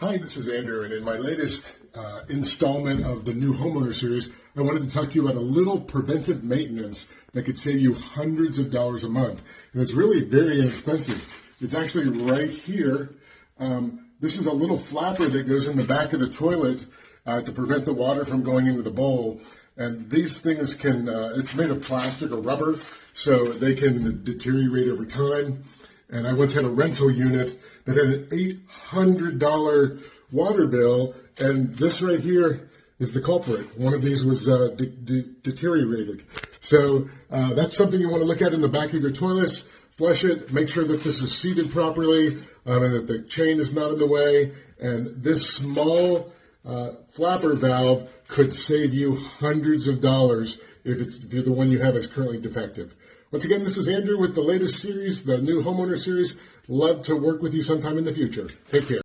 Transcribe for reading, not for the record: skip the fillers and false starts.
Hi, this is Andrew, and in my latest installment of the new homeowner series, I wanted to talk to you about a little preventive maintenance that could save you hundreds of dollars a month. And it's really very inexpensive. It's actually right here. This is a little flapper that goes in the back of the toilet to prevent the water from going into the bowl. And these things can, it's made of plastic or rubber, so they can deteriorate over time. And I once had a rental unit that had an $800 water bill, and this right here is the culprit. One of these was deteriorated. So that's something you want to look at in the back of your toilets. Flush it, make sure that this is seated properly and that the chain is not in the way. And this small flapper valve could save you hundreds of dollars if you're the one you have is currently defective. Once again, this is Andrew with the latest series, the new homeowner series. Love to work with you sometime in the future. Take care.